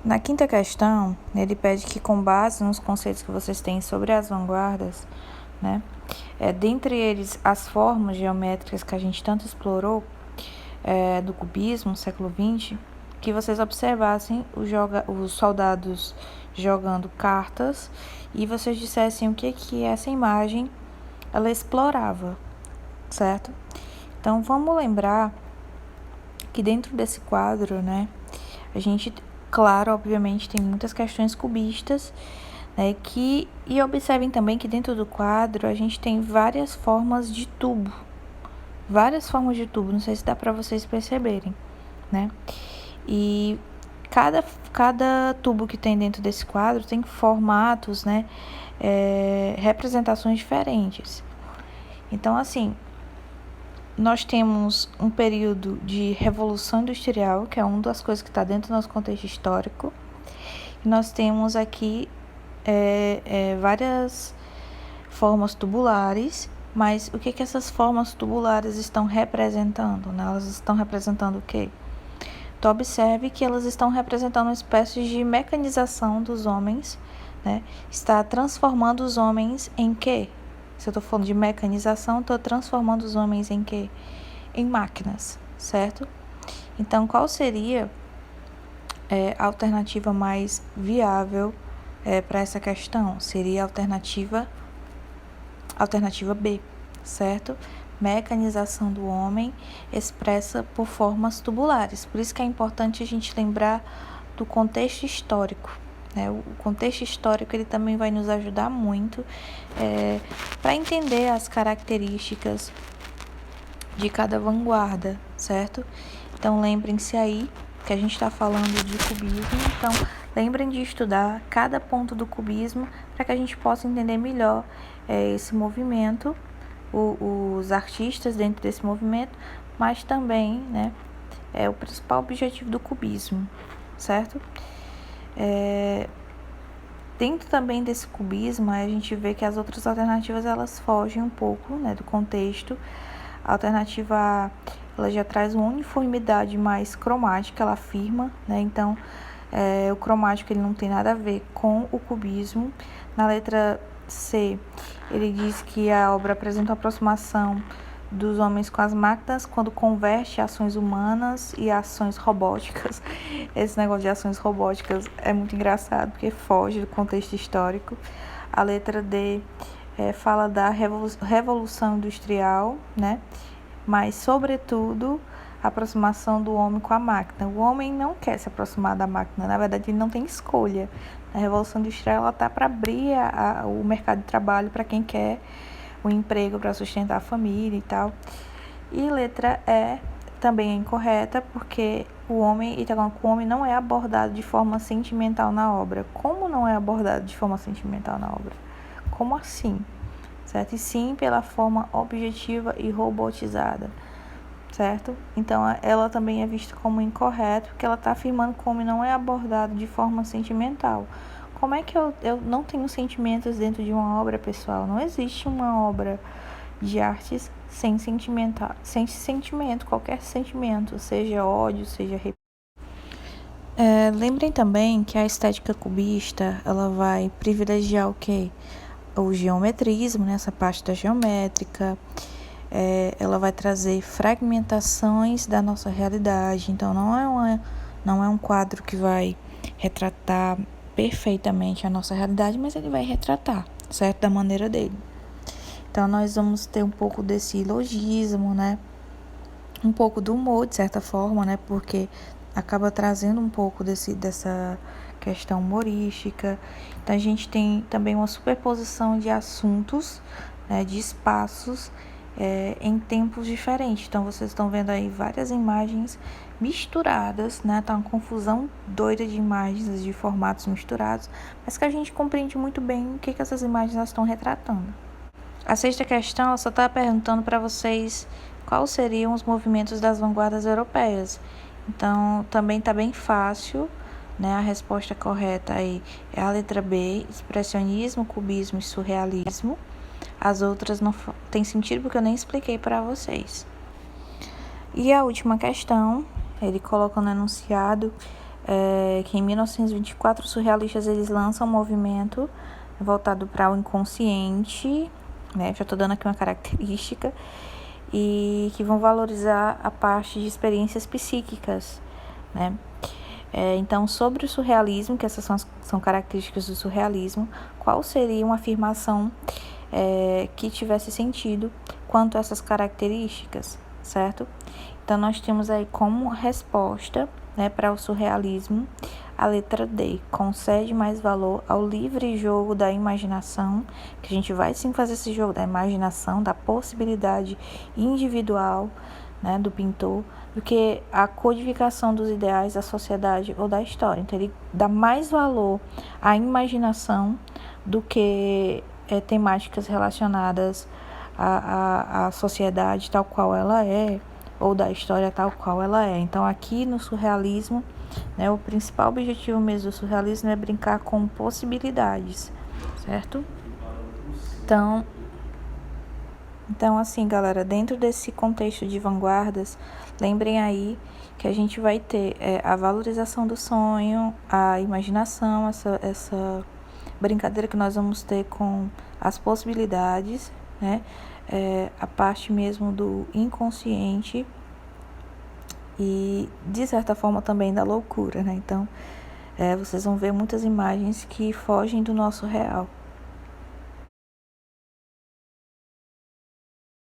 Na quinta questão, ele pede que, com base nos conceitos que vocês têm sobre as vanguardas, né, dentre eles as formas geométricas que a gente tanto explorou, do cubismo, século XX, que vocês observassem os soldados jogando cartas e vocês dissessem o que essa imagem ela explorava, certo? Então vamos lembrar que dentro desse quadro, né, a gente, claro, obviamente tem muitas questões cubistas, né, e observem também que dentro do quadro a gente tem várias formas de tubo, não sei se dá para vocês perceberem, né? E cada tubo que tem dentro desse quadro tem formatos, né, representações diferentes. Então, assim, nós temos um período de revolução industrial, que é uma das coisas que está dentro do nosso contexto histórico. E nós temos aqui várias formas tubulares, mas o que essas formas tubulares estão representando? Né? Elas estão representando o quê? Então, observe que elas estão representando uma espécie de mecanização dos homens, né? Está transformando os homens em quê? Se eu estou falando de mecanização, estou transformando os homens em quê? Em máquinas, certo? Então, qual seria a alternativa mais viável para essa questão? Seria a alternativa B, certo? Mecanização do homem expressa por formas tubulares. Por isso que é importante a gente lembrar do contexto histórico. Né? O contexto histórico ele também vai nos ajudar muito para entender as características de cada vanguarda, certo? Então lembrem-se aí que a gente está falando de cubismo, então lembrem de estudar cada ponto do cubismo para que a gente possa entender melhor esse movimento, os artistas dentro desse movimento, mas também, né, o principal objetivo do cubismo, certo? Dentro também desse cubismo, a gente vê que as outras alternativas elas fogem um pouco, né, do contexto. A alternativa A, ela já traz uma uniformidade mais cromática, ela afirma, né? Então, o cromático ele não tem nada a ver com o cubismo. Na letra C, ele diz que a obra apresenta uma aproximação dos homens com as máquinas quando converte ações humanas e ações robóticas. Esse negócio de ações robóticas é muito engraçado, porque foge do contexto histórico. A letra D fala da revolução industrial, né? Mas, sobretudo, a aproximação do homem com a máquina. O homem não quer se aproximar da máquina, na verdade, ele não tem escolha. A revolução industrial está para abrir o mercado de trabalho para quem quer o emprego para sustentar a família e tal. E letra E também é incorreta, porque o homem não é abordado de forma sentimental na obra. Como não é abordado de forma sentimental na obra? Como assim? Certo? E sim pela forma objetiva e robotizada, certo? Então, ela também é vista como incorreta, porque ela está afirmando que o homem não é abordado de forma sentimental. Como é que eu não tenho sentimentos dentro de uma obra, pessoal? Não existe uma obra de artes sem sentimento, qualquer sentimento, seja ódio, seja lembrem também que a estética cubista, ela vai privilegiar o quê? O geometrismo, né? Essa parte da geométrica, ela vai trazer fragmentações da nossa realidade. Então, não é um quadro que vai retratar perfeitamente a nossa realidade, mas ele vai retratar, certo? Da maneira dele. Então, nós vamos ter um pouco desse ilogismo, né? Um pouco do humor, de certa forma, né? Porque acaba trazendo um pouco dessa questão humorística. Então, a gente tem também uma superposição de assuntos, né, de espaços em tempos diferentes. Então, vocês estão vendo aí várias imagens misturadas, né? Tá uma confusão doida de imagens, de formatos misturados, mas que a gente compreende muito bem o que essas imagens estão retratando. A sexta questão, ela só está perguntando para vocês quais seriam os movimentos das vanguardas europeias. Então, também está bem fácil, né? A resposta correta aí é a letra B, expressionismo, cubismo e surrealismo. As outras não tem sentido porque eu nem expliquei para vocês. E a última questão, ele coloca no enunciado que em 1924 os surrealistas eles lançam um movimento voltado para o inconsciente, né? Já estou dando aqui uma característica, e que vão valorizar a parte de experiências psíquicas, né? Então, sobre o surrealismo, que essas são características do surrealismo, qual seria uma afirmação que tivesse sentido quanto a essas características, certo? Então, nós temos aí como resposta, né, para o surrealismo a letra D, concede mais valor ao livre jogo da imaginação, que a gente vai sim fazer esse jogo da imaginação, da possibilidade individual, né, do pintor, do que a codificação dos ideais da sociedade ou da história. Então, ele dá mais valor à imaginação do que temáticas relacionadas à sociedade tal qual ela é, ou da história tal qual ela é. Então, aqui no surrealismo, né, o principal objetivo mesmo do surrealismo é brincar com possibilidades, certo? Então, assim, galera, dentro desse contexto de vanguardas, lembrem aí que a gente vai ter a valorização do sonho, a imaginação, essa brincadeira que nós vamos ter com as possibilidades, né? A parte mesmo do inconsciente e, de certa forma, também da loucura, né? Então, vocês vão ver muitas imagens que fogem do nosso real.